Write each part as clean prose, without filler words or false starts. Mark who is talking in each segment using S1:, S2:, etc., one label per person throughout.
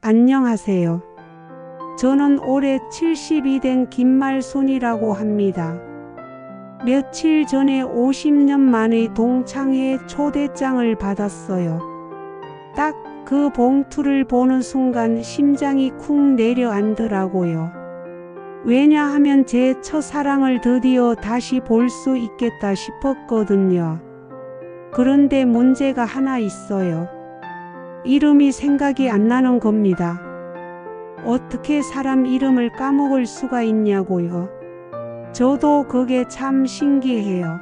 S1: 안녕하세요. 저는 올해 70이 된 김말순이라고 합니다. 며칠 전에 50년 만에 동창회 초대장을 받았어요. 딱 그 봉투를 보는 순간 심장이 쿵 내려앉더라고요. 왜냐하면 제 첫사랑을 드디어 다시 볼 수 있겠다 싶었거든요. 그런데 문제가 하나 있어요. 이름이 생각이 안 나는 겁니다. 어떻게 사람 이름을 까먹을 수가 있냐고요. 저도 그게 참 신기해요.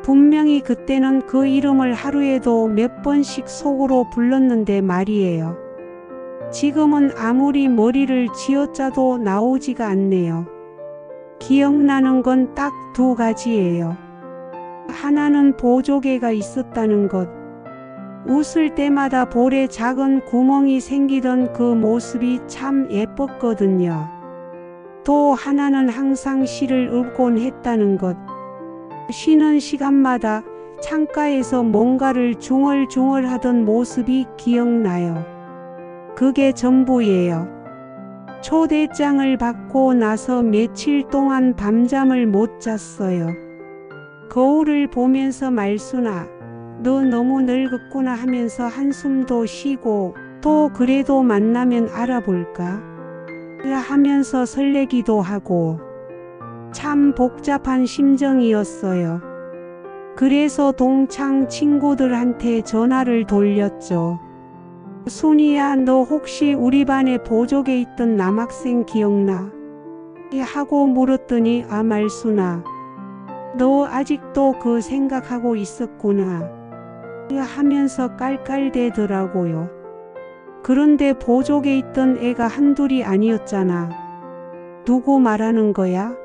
S1: 분명히 그때는 그 이름을 하루에도 몇 번씩 속으로 불렀는데 말이에요. 지금은 아무리 머리를 쥐어짜도 나오지가 않네요. 기억나는 건 딱 두 가지예요. 하나는 보조개가 있었다는 것. 웃을 때마다 볼에 작은 구멍이 생기던 그 모습이 참 예뻤거든요. 또 하나는 항상 시를 읽곤 했다는 것. 쉬는 시간마다 창가에서 뭔가를 중얼중얼 하던 모습이 기억나요. 그게 전부예요. 초대장을 받고 나서 며칠 동안 밤잠을 못 잤어요. 거울을 보면서 말순아, 너 너무 늙었구나 하면서 한숨도 쉬고 또 그래도 만나면 알아볼까? 하면서 설레기도 하고 참 복잡한 심정이었어요. 그래서 동창 친구들한테 전화를 돌렸죠. 순이야, 너 혹시 우리 반에 보조개 있던 남학생 기억나? 하고 물었더니 아 말순아, 너 아직도 그 생각하고 있었구나 하면서 깔깔대더라고요. 그런데 보조개 있던 애가 한둘이 아니었잖아. 누구 말하는 거야?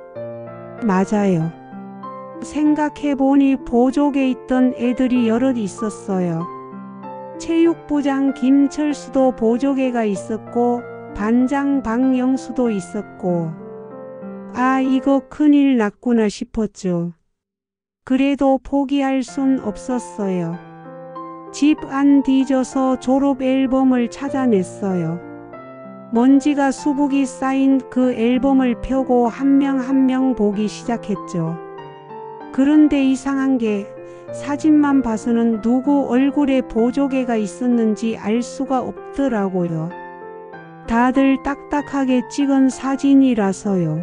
S1: 맞아요. 생각해보니 보조개 있던 애들이 여럿 있었어요. 체육부장 김철수도 보조개가 있었고 반장 박영수도 있었고 아 이거 큰일 났구나 싶었죠. 그래도 포기할 순 없었어요. 집 안 뒤져서 졸업 앨범을 찾아냈어요. 먼지가 수북이 쌓인 그 앨범을 펴고 한 명 한 명 보기 시작했죠. 그런데 이상한 게 사진만 봐서는 누구 얼굴에 보조개가 있었는지 알 수가 없더라고요. 다들 딱딱하게 찍은 사진이라서요.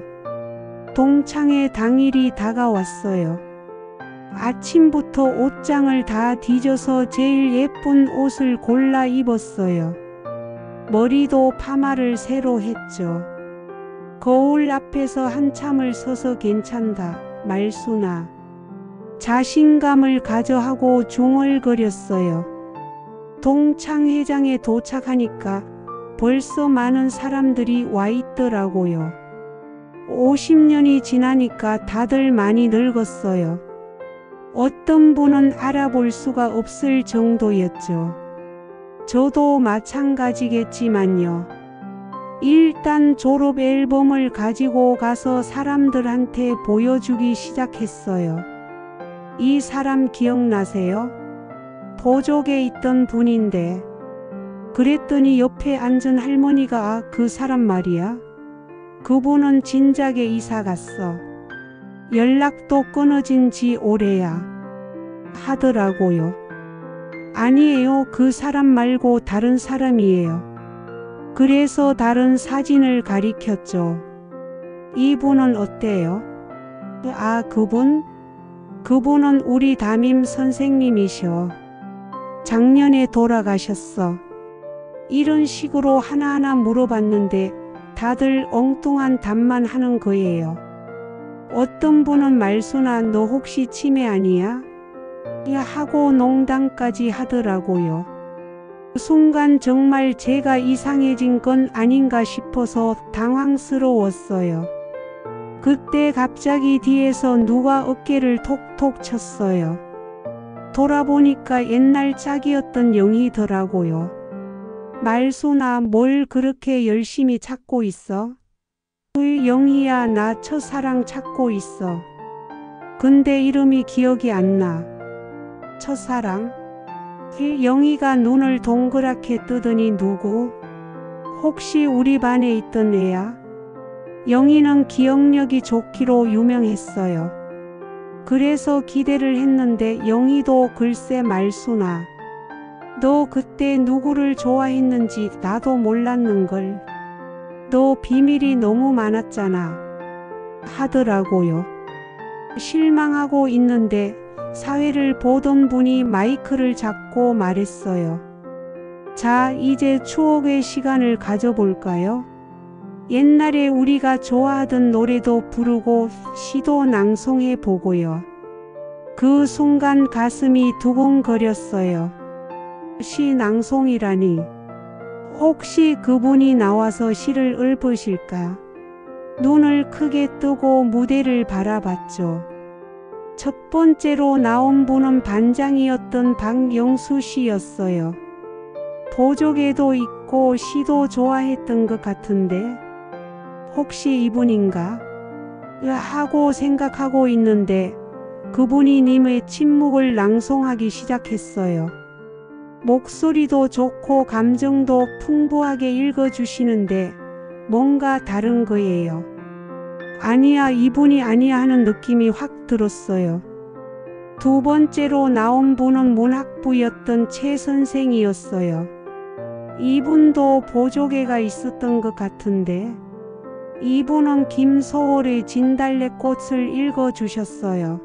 S1: 동창회 당일이 다가왔어요. 아침부터 옷장을 다 뒤져서 제일 예쁜 옷을 골라 입었어요. 머리도 파마를 새로 했죠. 거울 앞에서 한참을 서서 괜찮다, 말순아. 자신감을 가져 하고 중얼거렸어요. 동창회장에 도착하니까 벌써 많은 사람들이 와 있더라고요. 50년이 지나니까 다들 많이 늙었어요. 어떤 분은 알아볼 수가 없을 정도였죠. 저도 마찬가지겠지만요. 일단 졸업 앨범을 가지고 가서 사람들한테 보여주기 시작했어요. 이 사람 기억나세요? 보조개 있던 분인데. 그랬더니 옆에 앉은 할머니가 아, 그 사람 말이야. 그분은 진작에 이사 갔어. 연락도 끊어진 지 오래야. 하더라고요. 아니에요. 그 사람 말고 다른 사람이에요. 그래서 다른 사진을 가리켰죠. 이분은 어때요? 아, 그분? 그분은 우리 담임 선생님이셔. 작년에 돌아가셨어. 이런 식으로 하나하나 물어봤는데 다들 엉뚱한 답만 하는 거예요. 어떤 분은 말순아, 너 혹시 치매 아니야? 하고 농담까지 하더라고요. 순간 정말 제가 이상해진 건 아닌가 싶어서 당황스러웠어요. 그때 갑자기 뒤에서 누가 어깨를 톡톡 쳤어요. 돌아보니까 옛날 짝이었던 영희더라고요. 말순아, 뭘 그렇게 열심히 찾고 있어? 영희야, 나 첫사랑 찾고 있어. 근데 이름이 기억이 안 나. 첫사랑? 영희가 눈을 동그랗게 뜨더니 누구? 혹시 우리 반에 있던 애야? 영희는 기억력이 좋기로 유명했어요. 그래서 기대를 했는데 영희도 글쎄 말수나. 너 그때 누구를 좋아했는지 나도 몰랐는걸. 너 비밀이 너무 많았잖아. 하더라고요. 실망하고 있는데 사회를 보던 분이 마이크를 잡고 말했어요. 자, 이제 추억의 시간을 가져볼까요? 옛날에 우리가 좋아하던 노래도 부르고 시도 낭송해 보고요. 그 순간 가슴이 두근거렸어요. 시 낭송이라니. 혹시 그분이 나와서 시를 읊으실까? 눈을 크게 뜨고 무대를 바라봤죠. 첫 번째로 나온 분은 반장이었던 박영수 씨였어요. 보조개도 있고 시도 좋아했던 것 같은데 혹시 이분인가? 하고 생각하고 있는데 그분이 님의 침묵을 낭송하기 시작했어요. 목소리도 좋고 감정도 풍부하게 읽어주시는데 뭔가 다른 거예요. 아니야, 이분이 아니야 하는 느낌이 확 들었어요. 두 번째로 나온 분은 문학부였던 최 선생이었어요. 이분도 보조개가 있었던 것 같은데 이분은 김소월의 진달래꽃을 읽어주셨어요.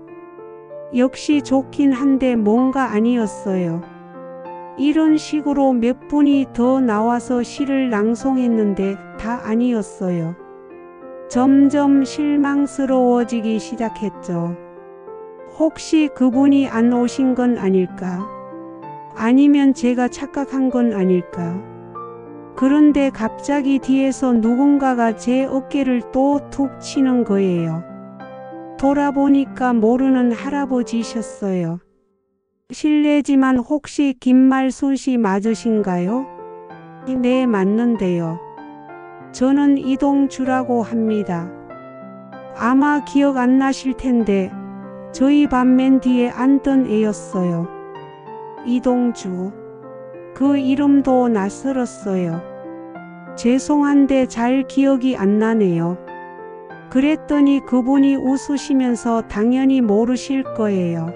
S1: 역시 좋긴 한데 뭔가 아니었어요. 이런 식으로 몇 분이 더 나와서 시를 낭송했는데 다 아니었어요. 점점 실망스러워지기 시작했죠. 혹시 그분이 안 오신 건 아닐까? 아니면 제가 착각한 건 아닐까? 그런데 갑자기 뒤에서 누군가가 제 어깨를 또 툭 치는 거예요. 돌아보니까 모르는 할아버지셨어요. 실례지만 혹시 김말순 씨 맞으신가요? 네, 맞는데요. 저는 이동주라고 합니다. 아마 기억 안 나실 텐데 저희 반 맨 뒤에 앉던 애였어요. 이동주. 그 이름도 낯설었어요. 죄송한데 잘 기억이 안 나네요. 그랬더니 그분이 웃으시면서 당연히 모르실 거예요.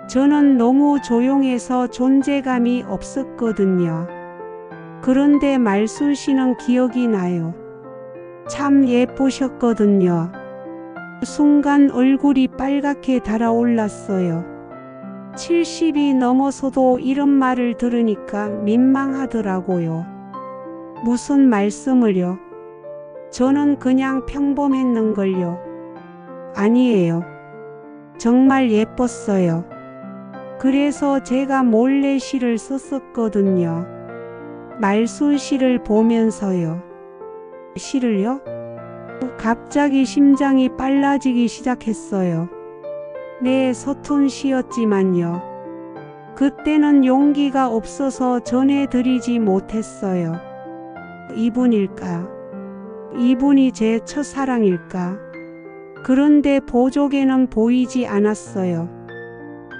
S1: 저는 너무 조용해서 존재감이 없었거든요. 그런데 말순 씨는 기억이 나요. 참 예쁘셨거든요. 순간 얼굴이 빨갛게 달아올랐어요. 70이 넘어서도 이런 말을 들으니까 민망하더라고요. 무슨 말씀을요? 저는 그냥 평범했는걸요. 아니에요. 정말 예뻤어요. 그래서 제가 몰래 시를 썼었거든요. 말순 씨를 보면서요. 시를요? 갑자기 심장이 빨라지기 시작했어요. 네, 서툰 시였지만요. 그때는 용기가 없어서 전해드리지 못했어요. 이분일까? 이분이 제 첫사랑일까? 그런데 보조개는 보이지 않았어요.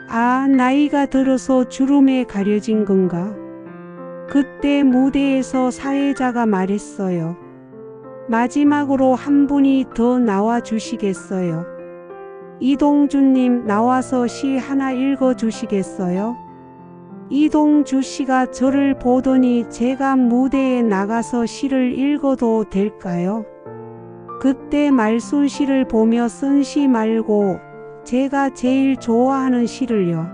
S1: 아, 나이가 들어서 주름에 가려진 건가? 그때 무대에서 사회자가 말했어요. 마지막으로 한 분이 더 나와 주시겠어요? 이동주님, 나와서 시 하나 읽어 주시겠어요? 이동주 씨가 저를 보더니 제가 무대에 나가서 시를 읽어도 될까요? 그때 말순 씨를 보며 쓴 시 말고 제가 제일 좋아하는 시를요.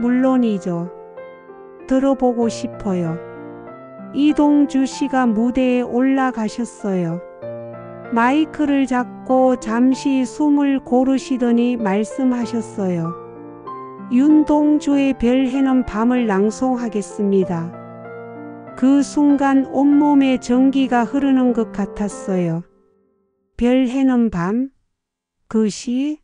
S1: 물론이죠. 들어보고 싶어요. 이동주 씨가 무대에 올라가셨어요. 마이크를 잡고 잠시 숨을 고르시더니 말씀하셨어요. 윤동주의 별 해는 밤을 낭송하겠습니다. 그 순간 온몸에 전기가 흐르는 것 같았어요. 별 해는 밤? 그 시?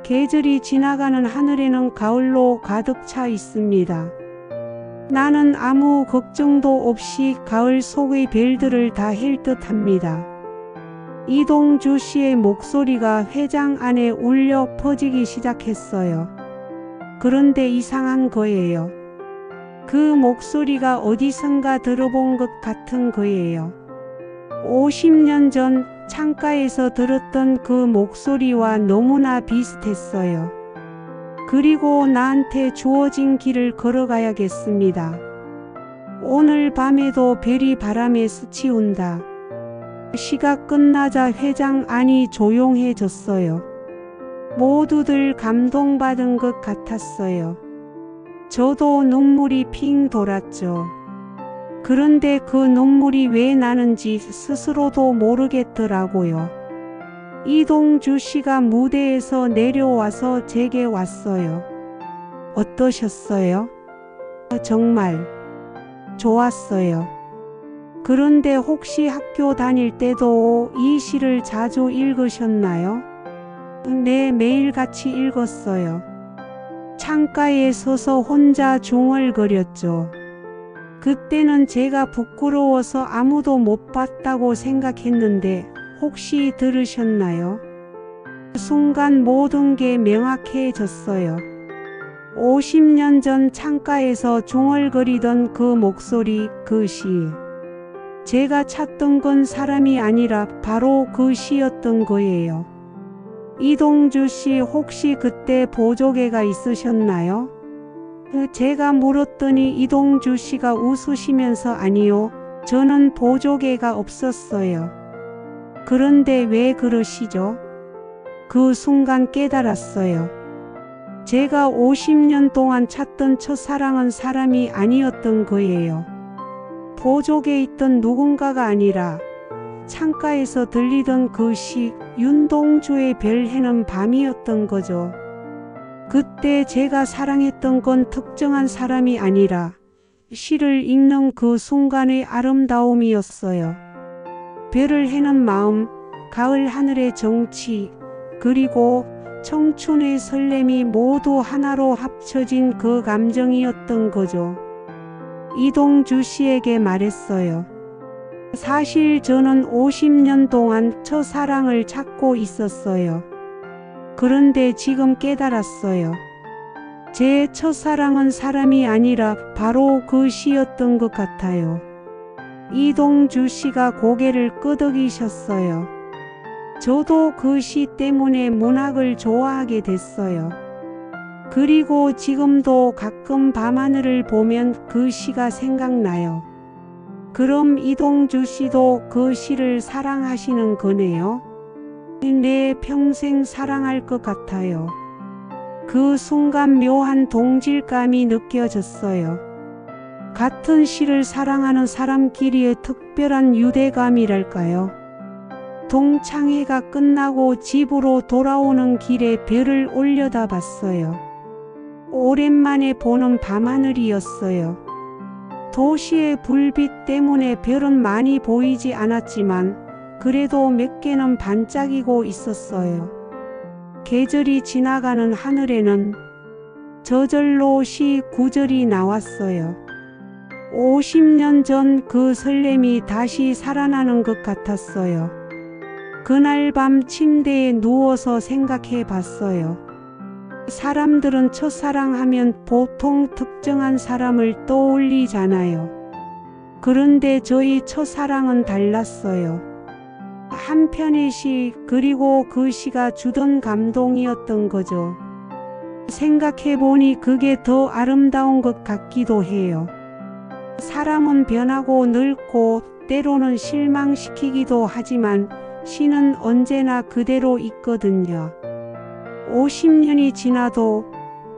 S1: 계절이 지나가는 하늘에는 가을로 가득 차 있습니다. 나는 아무 걱정도 없이 가을 속의 별들을 다 헬 듯합니다. 이동주 씨의 목소리가 회장 안에 울려 퍼지기 시작했어요. 그런데 이상한 거예요. 그 그 목소리가 어디선가 들어본 것 같은 거예요. 50년 전 창가에서 들었던 그 목소리와 너무나 비슷했어요. 그리고 나한테 주어진 길을 걸어가야겠습니다. 오늘 밤에도 별이 바람에 스치운다. 시가 끝나자 회장 안이 조용해졌어요. 모두들 감동받은 것 같았어요. 저도 눈물이 핑 돌았죠. 그런데 그 눈물이 왜 나는지 스스로도 모르겠더라고요. 이동주 씨가 무대에서 내려와서 제게 왔어요. 어떠셨어요? 정말 좋았어요. 그런데 혹시 학교 다닐 때도 이 시를 자주 읽으셨나요? 네, 매일같이 읽었어요. 창가에 서서 혼자 중얼거렸죠. 그때는 제가 부끄러워서 아무도 못 봤다고 생각했는데 혹시 들으셨나요? 순간 모든 게 명확해졌어요. 50년 전 창가에서 중얼거리던 그 목소리, 그 시. 제가 찾던 건 사람이 아니라 바로 그 시였던 거예요. 이동주 씨 혹시 그때 보조개가 있으셨나요? 제가 물었더니 이동주 씨가 웃으시면서 아니요, 저는 보조개가 없었어요. 그런데 왜 그러시죠? 그 순간 깨달았어요. 제가 50년 동안 찾던 첫사랑은 사람이 아니었던 거예요. 보조개 있던 누군가가 아니라 창가에서 들리던 그 시, 윤동주의 별 해는 밤이었던 거죠. 그때 제가 사랑했던 건 특정한 사람이 아니라 시를 읽는 그 순간의 아름다움이었어요. 별을 해는 마음, 가을 하늘의 정취, 그리고 청춘의 설렘이 모두 하나로 합쳐진 그 감정이었던 거죠. 이동주 씨에게 말했어요. 사실 저는 50년 동안 첫사랑을 찾고 있었어요. 그런데 지금 깨달았어요. 제 첫사랑은 사람이 아니라 바로 그 시였던 것 같아요. 이동주 씨가 고개를 끄덕이셨어요. 저도 그 시 때문에 문학을 좋아하게 됐어요. 그리고 지금도 가끔 밤하늘을 보면 그 시가 생각나요. 그럼 이동주 씨도 그 시를 사랑하시는 거네요? 네, 평생 사랑할 것 같아요. 그 순간 묘한 동질감이 느껴졌어요. 같은 시를 사랑하는 사람끼리의 특별한 유대감이랄까요. 동창회가 끝나고 집으로 돌아오는 길에 별을 올려다봤어요. 오랜만에 보는 밤하늘이었어요. 도시의 불빛 때문에 별은 많이 보이지 않았지만 그래도 몇 개는 반짝이고 있었어요. 계절이 지나가는 하늘에는 저절로 시 구절이 나왔어요. 50년 전 그 설렘이 다시 살아나는 것 같았어요. 그날 밤 침대에 누워서 생각해 봤어요. 사람들은 첫사랑하면 보통 특정한 사람을 떠올리잖아요. 그런데 저희 첫사랑은 달랐어요. 한편의 시, 그리고 그 시가 주던 감동이었던 거죠. 생각해보니 그게 더 아름다운 것 같기도 해요. 사람은 변하고 늙고 때로는 실망시키기도 하지만 시는 언제나 그대로 있거든요. 50년이 지나도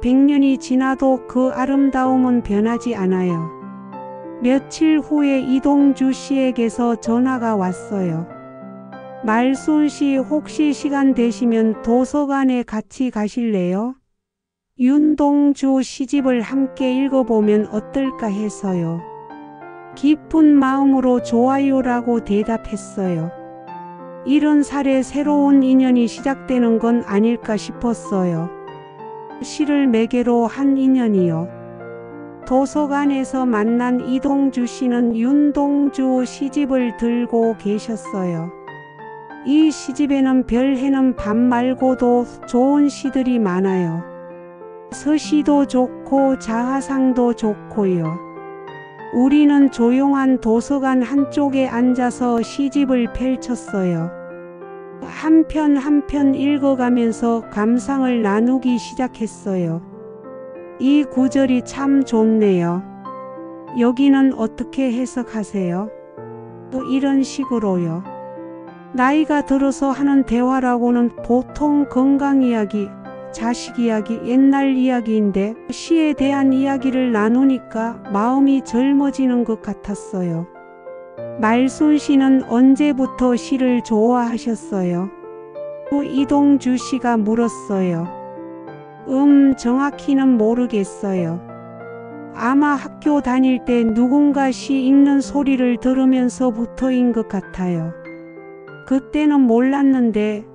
S1: 100년이 지나도 그 아름다움은 변하지 않아요. 며칠 후에 이동주 씨에게서 전화가 왔어요. 말순 씨 혹시 시간 되시면 도서관에 같이 가실래요? 윤동주 시집을 함께 읽어보면 어떨까 해서요. 기쁜 마음으로 좋아요라고 대답했어요. 70살에 새로운 인연이 시작되는 건 아닐까 싶었어요. 시를 매개로 한 인연이요. 도서관에서 만난 이동주 씨는 윤동주 시집을 들고 계셨어요. 이 시집에는 별 해는 밤 말고도 좋은 시들이 많아요. 서시도 좋고 자화상도 좋고요. 우리는 조용한 도서관 한쪽에 앉아서 시집을 펼쳤어요. 한 편 한 편 읽어가면서 감상을 나누기 시작했어요. 이 구절이 참 좋네요. 여기는 어떻게 해석하세요? 또 이런 식으로요. 나이가 들어서 하는 대화라고는 보통 건강 이야기, 자식 이야기, 옛날 이야기인데 시에 대한 이야기를 나누니까 마음이 젊어지는 것 같았어요. 말순 씨는 언제부터 시를 좋아하셨어요? 이동주 씨가 물었어요. 정확히는 모르겠어요. 아마 학교 다닐 때 누군가 시 읽는 소리를 들으면서부터인 것 같아요. 그때는 몰랐는데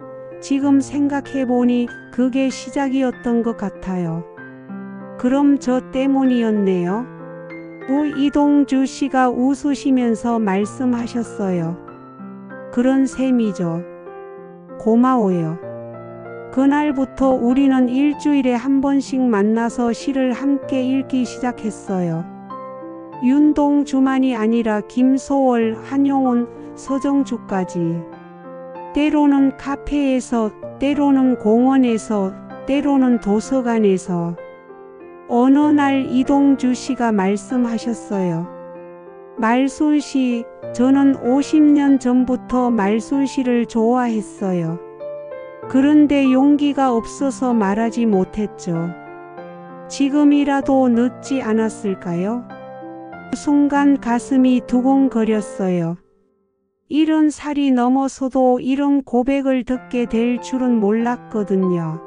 S1: 지금 생각해보니 그게 시작이었던 것 같아요. 그럼 저 때문이었네요. 이동주 씨가 웃으시면서 말씀하셨어요. 그런 셈이죠. 고마워요. 그날부터 우리는 일주일에 한 번씩 만나서 시를 함께 읽기 시작했어요. 윤동주만이 아니라 김소월, 한용운, 서정주까지. 때로는 카페에서, 때로는 공원에서, 때로는 도서관에서. 어느 날 이동주 씨가 말씀하셨어요. 말순 씨, 저는 50년 전부터 말순 씨를 좋아했어요. 그런데 용기가 없어서 말하지 못했죠. 지금이라도 늦지 않았을까요? 순간 가슴이 두근거렸어요. 70살이 넘어서도 이런 고백을 듣게 될 줄은 몰랐거든요.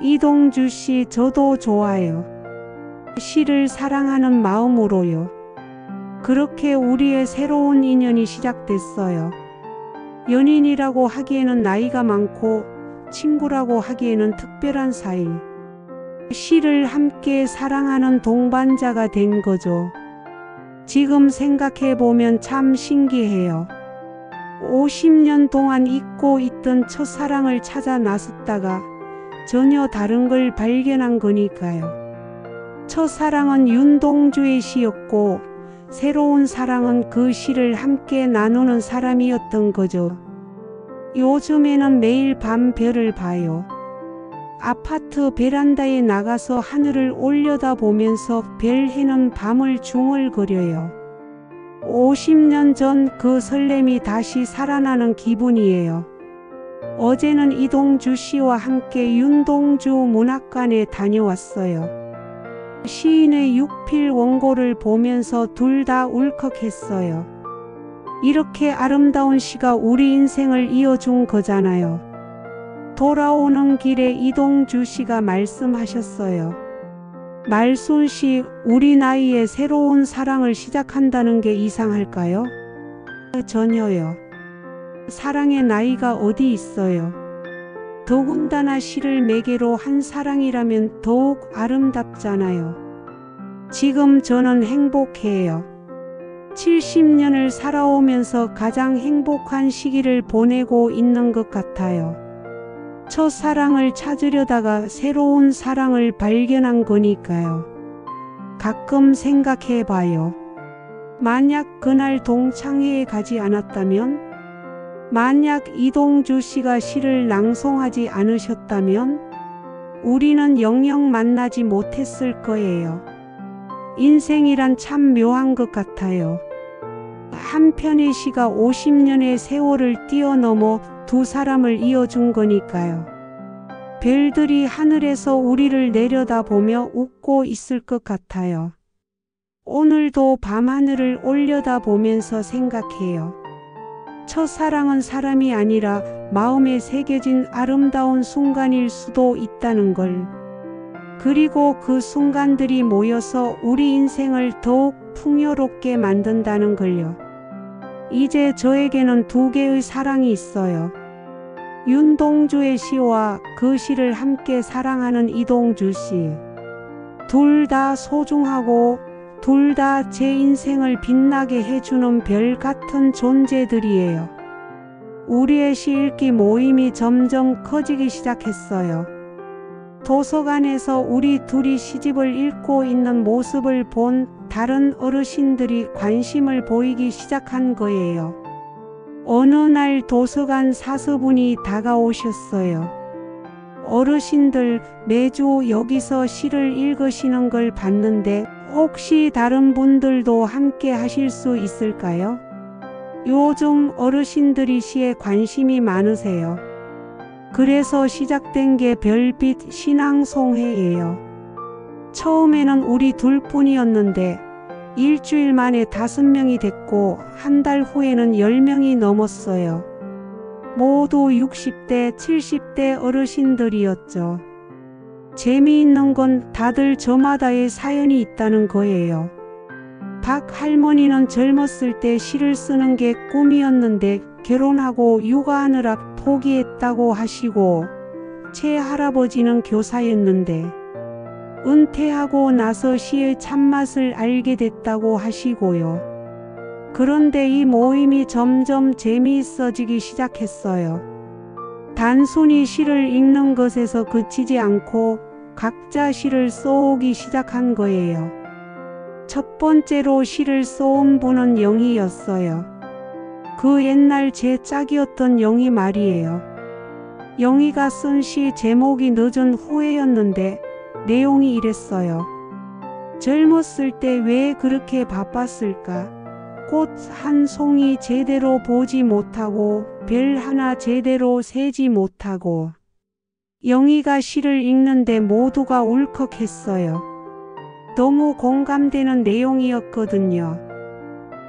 S1: 이동주 씨, 저도 좋아요. 시를 사랑하는 마음으로요. 그렇게 우리의 새로운 인연이 시작됐어요. 연인이라고 하기에는 나이가 많고 친구라고 하기에는 특별한 사이. 시를 함께 사랑하는 동반자가 된 거죠. 지금 생각해보면 참 신기해요. 50년 동안 잊고 있던 첫사랑을 찾아 나섰다가 전혀 다른 걸 발견한 거니까요. 첫사랑은 윤동주의 시였고 새로운 사랑은 그 시를 함께 나누는 사람이었던 거죠. 요즘에는 매일 밤 별을 봐요. 아파트 베란다에 나가서 하늘을 올려다보면서 별 해는 밤을 중얼거려요. 50년 전 그 설렘이 다시 살아나는 기분이에요. 어제는 이동주 씨와 함께 윤동주 문학관에 다녀왔어요. 시인의 육필 원고를 보면서 둘 다 울컥했어요. 이렇게 아름다운 시가 우리 인생을 이어준 거잖아요. 돌아오는 길에 이동주 씨가 말씀하셨어요. 말순 씨, 우리 나이에 새로운 사랑을 시작한다는 게 이상할까요? 전혀요. 사랑의 나이가 어디 있어요. 더군다나 시를 매개로 한 사랑이라면 더욱 아름답잖아요. 지금 저는 행복해요. 70년을 살아오면서 가장 행복한 시기를 보내고 있는 것 같아요. 첫사랑을 찾으려다가 새로운 사랑을 발견한 거니까요. 가끔 생각해봐요. 만약 그날 동창회에 가지 않았다면? 만약 이동주 씨가 시를 낭송하지 않으셨다면? 우리는 영영 만나지 못했을 거예요. 인생이란 참 묘한 것 같아요. 한 편의 시가 50년의 세월을 뛰어넘어 두 사람을 이어준 거니까요. 별들이 하늘에서 우리를 내려다보며 웃고 있을 것 같아요. 오늘도 밤하늘을 올려다보면서 생각해요. 첫사랑은 사람이 아니라 마음에 새겨진 아름다운 순간일 수도 있다는 걸. 그리고 그 순간들이 모여서 우리 인생을 더욱 풍요롭게 만든다는 걸요. 이제 저에게는 두 개의 사랑이 있어요. 윤동주의 시와 그 시를 함께 사랑하는 이동주 씨. 둘 다 소중하고 둘 다 제 인생을 빛나게 해주는 별 같은 존재들이에요. 우리의 시 읽기 모임이 점점 커지기 시작했어요. 도서관에서 우리 둘이 시집을 읽고 있는 모습을 본 다른 어르신들이 관심을 보이기 시작한 거예요. 어느 날 도서관 사서분이 다가오셨어요. 어르신들 매주 여기서 시를 읽으시는 걸 봤는데 혹시 다른 분들도 함께 하실 수 있을까요? 요즘 어르신들이 시에 관심이 많으세요. 그래서 시작된 게 별빛 신앙송회예요. 처음에는 우리 둘뿐이었는데 일주일 만에 5명이 됐고 한 달 후에는 10명이 넘었어요. 모두 60대, 70대 어르신들이었죠. 재미있는 건 다들 저마다의 사연이 있다는 거예요. 박 할머니는 젊었을 때 시를 쓰는 게 꿈이었는데 결혼하고 육아하느라 포기했다고 하시고, 제 할아버지는 교사였는데 은퇴하고 나서 시의 참맛을 알게 됐다고 하시고요. 그런데 이 모임이 점점 재미있어지기 시작했어요. 단순히 시를 읽는 것에서 그치지 않고 각자 시를 써오기 시작한 거예요. 첫 번째로 시를 써온 분은 영희였어요. 그 옛날 제 짝이었던 영희 말이에요. 영희가 쓴 시 제목이 늦은 후회였는데 내용이 이랬어요. 젊었을 때 왜 그렇게 바빴을까? 꽃 한 송이 제대로 보지 못하고 별 하나 제대로 세지 못하고. 영희가 시를 읽는데 모두가 울컥했어요. 너무 공감되는 내용이었거든요.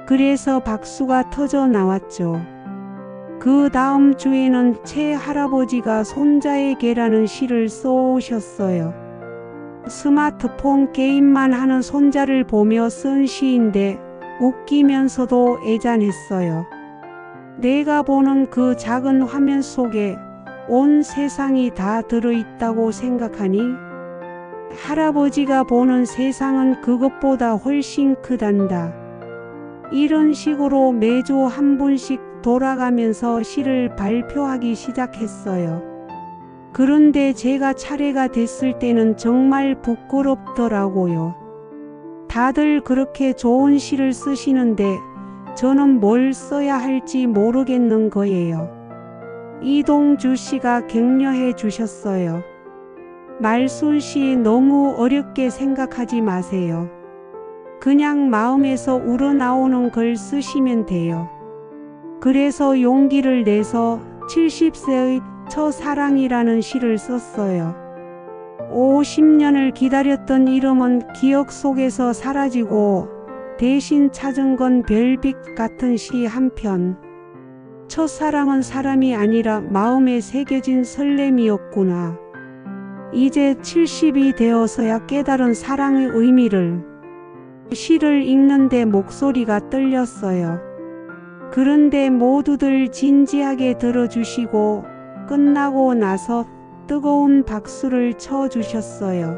S1: 그래서 박수가 터져 나왔죠. 그 다음 주에는 제 할아버지가 손자에게라는 시를 써오셨어요. 스마트폰 게임만 하는 손자를 보며 쓴 시인데 웃기면서도 애잔했어요. 내가 보는 그 작은 화면 속에 온 세상이 다 들어있다고 생각하니 할아버지가 보는 세상은 그것보다 훨씬 크단다. 이런 식으로 매주 한 분씩 돌아가면서 시를 발표하기 시작했어요. 그런데 제가 차례가 됐을 때는 정말 부끄럽더라고요. 다들 그렇게 좋은 시를 쓰시는데 저는 뭘 써야 할지 모르겠는 거예요. 이동주 씨가 격려해 주셨어요. 말순시 너무 어렵게 생각하지 마세요. 그냥 마음에서 우러나오는 걸 쓰시면 돼요. 그래서 용기를 내서 70세의 첫사랑이라는 시를 썼어요. 50년을 기다렸던 이름은 기억 속에서 사라지고 대신 찾은 건 별빛 같은 시 한 편. 첫사랑은 사람이 아니라 마음에 새겨진 설렘이었구나. 이제 70이 되어서야 깨달은 사랑의 의미를. 시를 읽는데 목소리가 떨렸어요. 그런데 모두들 진지하게 들어주시고 끝나고 나서 뜨거운 박수를 쳐주셨어요.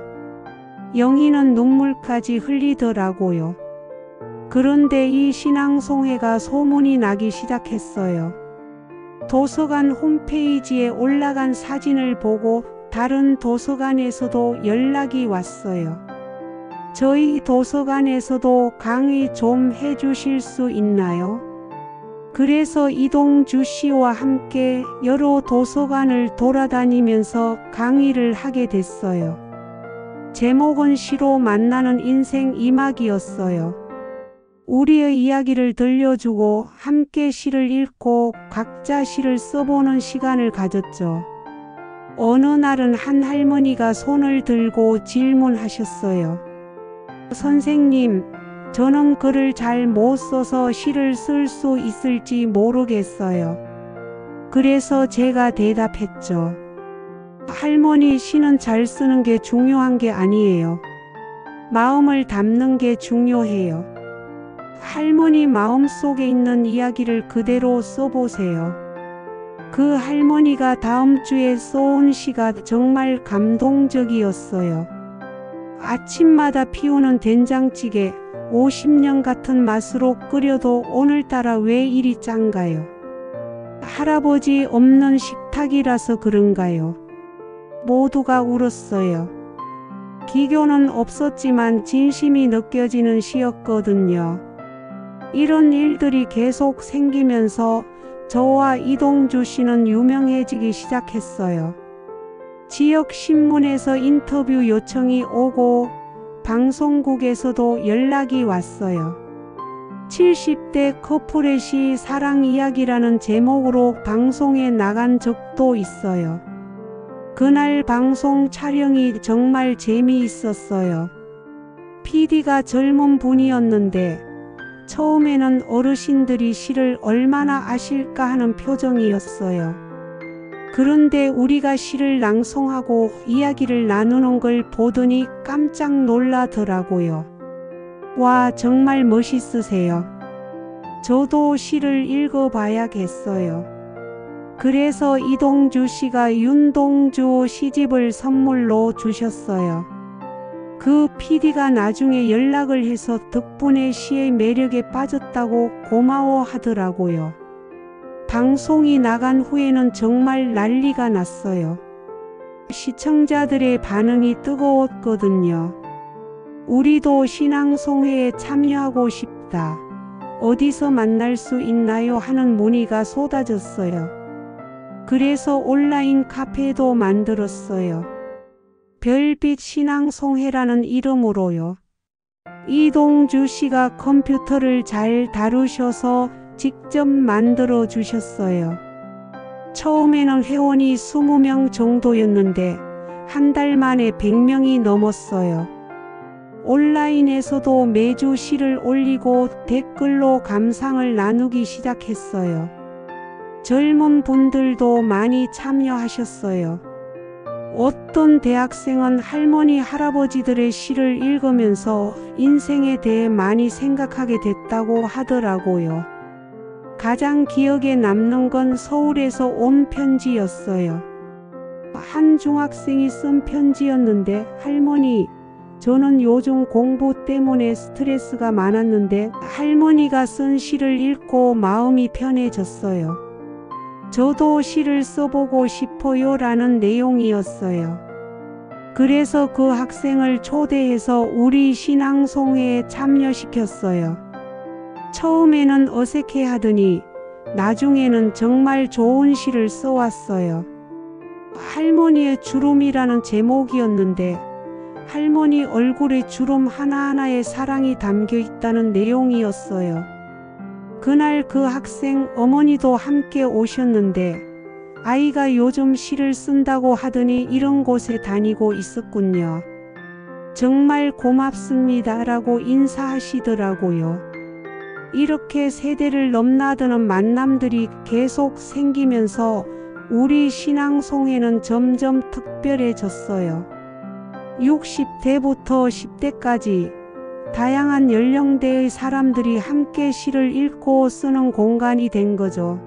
S1: 영희는 눈물까지 흘리더라고요. 그런데 이 신앙송회가 소문이 나기 시작했어요. 도서관 홈페이지에 올라간 사진을 보고 다른 도서관에서도 연락이 왔어요. 저희 도서관에서도 강의 좀 해주실 수 있나요? 그래서 이동주 씨와 함께 여러 도서관을 돌아다니면서 강의를 하게 됐어요. 제목은 시로 만나는 인생 2막이었어요. 우리의 이야기를 들려주고 함께 시를 읽고 각자 시를 써보는 시간을 가졌죠. 어느 날은 한 할머니가 손을 들고 질문하셨어요. 선생님, 저는 글을 잘 못 써서 시를 쓸 수 있을지 모르겠어요. 그래서 제가 대답했죠. 할머니, 시는 잘 쓰는 게 중요한 게 아니에요. 마음을 담는 게 중요해요. 할머니 마음속에 있는 이야기를 그대로 써보세요. 그 할머니가 다음 주에 써온 시가 정말 감동적이었어요. 아침마다 피우는 된장찌개 50년 같은 맛으로 끓여도 오늘따라 왜 이리 짠가요? 할아버지 없는 식탁이라서 그런가요? 모두가 울었어요. 기교는 없었지만 진심이 느껴지는 시였거든요. 이런 일들이 계속 생기면서 저와 이동주 씨는 유명해지기 시작했어요. 지역 신문에서 인터뷰 요청이 오고 방송국에서도 연락이 왔어요. 70대 커플의 시 사랑 이야기라는 제목으로 방송에 나간 적도 있어요. 그날 방송 촬영이 정말 재미있었어요. PD가 젊은 분이었는데 처음에는 어르신들이 시를 얼마나 아실까 하는 표정이었어요. 그런데 우리가 시를 낭송하고 이야기를 나누는 걸 보더니 깜짝 놀라더라고요. 와, 정말 멋있으세요. 저도 시를 읽어봐야겠어요. 그래서 이동주 씨가 윤동주 시집을 선물로 주셨어요. 그 PD가 나중에 연락을 해서 덕분에 시의 매력에 빠졌다고 고마워하더라고요. 방송이 나간 후에는 정말 난리가 났어요. 시청자들의 반응이 뜨거웠거든요. 우리도 신앙송회에 참여하고 싶다. 어디서 만날 수 있나요? 하는 문의가 쏟아졌어요. 그래서 온라인 카페도 만들었어요. 별빛 신앙송회라는 이름으로요. 이동주 씨가 컴퓨터를 잘 다루셔서 직접 만들어 주셨어요. 처음에는 회원이 20명 정도였는데 한 달 만에 100명이 넘었어요. 온라인에서도 매주 시를 올리고 댓글로 감상을 나누기 시작했어요. 젊은 분들도 많이 참여하셨어요. 어떤 대학생은 할머니, 할아버지들의 시를 읽으면서 인생에 대해 많이 생각하게 됐다고 하더라고요. 가장 기억에 남는 건 서울에서 온 편지였어요. 한 중학생이 쓴 편지였는데, 할머니, 저는 요즘 공부 때문에 스트레스가 많았는데 할머니가 쓴 시를 읽고 마음이 편해졌어요. 저도 시를 써보고 싶어요 라는 내용이었어요. 그래서 그 학생을 초대해서 우리 신앙송회에 참여시켰어요. 처음에는 어색해하더니 나중에는 정말 좋은 시를 써왔어요. 할머니의 주름이라는 제목이었는데 할머니 얼굴에 주름 하나하나에 사랑이 담겨 있다는 내용이었어요. 그날 그 학생 어머니도 함께 오셨는데 아이가 요즘 시를 쓴다고 하더니 이런 곳에 다니고 있었군요. 정말 고맙습니다 라고 인사하시더라고요. 이렇게 세대를 넘나드는 만남들이 계속 생기면서 우리 신앙송회는 점점 특별해졌어요. 60대부터 10대까지 다양한 연령대의 사람들이 함께 시를 읽고 쓰는 공간이 된 거죠.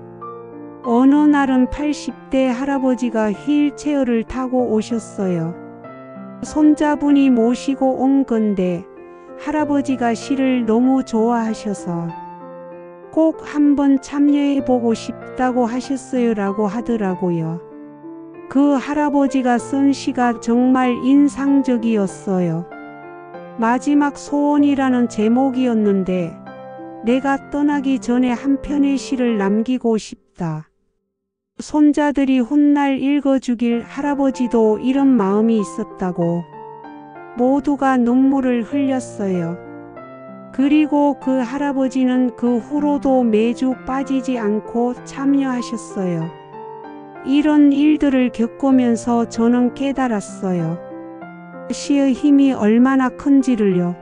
S1: 어느 날은 80대 할아버지가 휠체어를 타고 오셨어요. 손자분이 모시고 온 건데 할아버지가 시를 너무 좋아하셔서 꼭 한번 참여해보고 싶다고 하셨어요 라고 하더라고요. 그 할아버지가 쓴 시가 정말 인상적이었어요. 마지막 소원이라는 제목이었는데 내가 떠나기 전에 한 편의 시를 남기고 싶다. 손자들이 훗날 읽어주길 할아버지도 이런 마음이 있었다고 모두가 눈물을 흘렸어요. 그리고 그 할아버지는 그 후로도 매주 빠지지 않고 참여하셨어요. 이런 일들을 겪으면서 저는 깨달았어요. 시의 힘이 얼마나 큰지를요.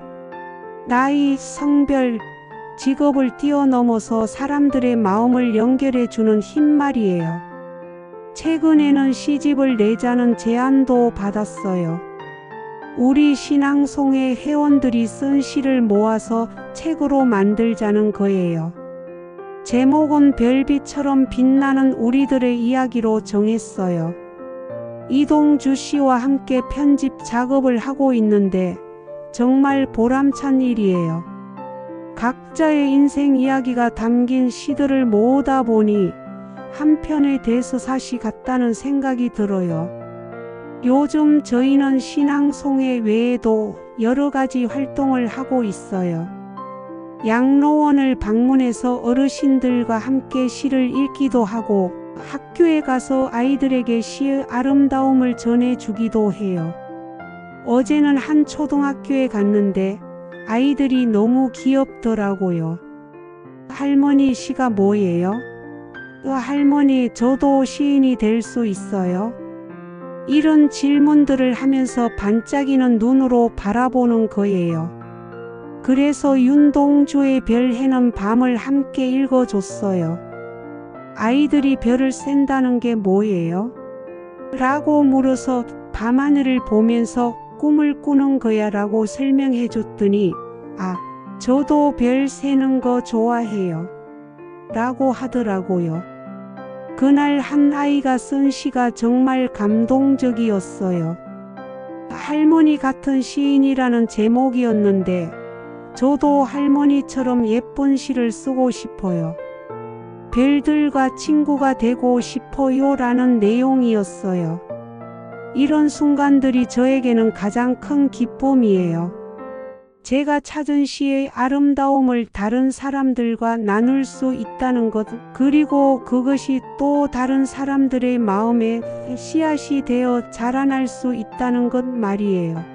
S1: 나이, 성별, 직업을 뛰어넘어서 사람들의 마음을 연결해주는 힘 말이에요. 최근에는 시집을 내자는 제안도 받았어요. 우리 신앙송회 회원들이 쓴 시를 모아서 책으로 만들자는 거예요. 제목은 별빛처럼 빛나는 우리들의 이야기로 정했어요. 이동주 씨와 함께 편집 작업을 하고 있는데 정말 보람찬 일이에요. 각자의 인생 이야기가 담긴 시들을 모으다 보니 한 편의 대서사시 같다는 생각이 들어요. 요즘 저희는 신앙송회 외에도 여러 가지 활동을 하고 있어요. 양로원을 방문해서 어르신들과 함께 시를 읽기도 하고 학교에 가서 아이들에게 시의 아름다움을 전해주기도 해요. 어제는 한 초등학교에 갔는데 아이들이 너무 귀엽더라고요. 할머니, 시가 뭐예요? 할머니, 저도 시인이 될 수 있어요? 이런 질문들을 하면서 반짝이는 눈으로 바라보는 거예요. 그래서 윤동주의 별 해는 밤을 함께 읽어줬어요. 아이들이 별을 샌다는 게 뭐예요? 라고 물어서 밤하늘을 보면서 꿈을 꾸는 거야 라고 설명해 줬더니 저도 별 세는 거 좋아해요 라고 하더라고요. 그날 한 아이가 쓴 시가 정말 감동적이었어요. 할머니 같은 시인이라는 제목이었는데 저도 할머니처럼 예쁜 시를 쓰고 싶어요. 별들과 친구가 되고 싶어요 라는 내용이었어요. 이런 순간들이 저에게는 가장 큰 기쁨이에요. 제가 찾은 시의 아름다움을 다른 사람들과 나눌 수 있다는 것, 그리고 그것이 또 다른 사람들의 마음에 씨앗이 되어 자라날 수 있다는 것 말이에요.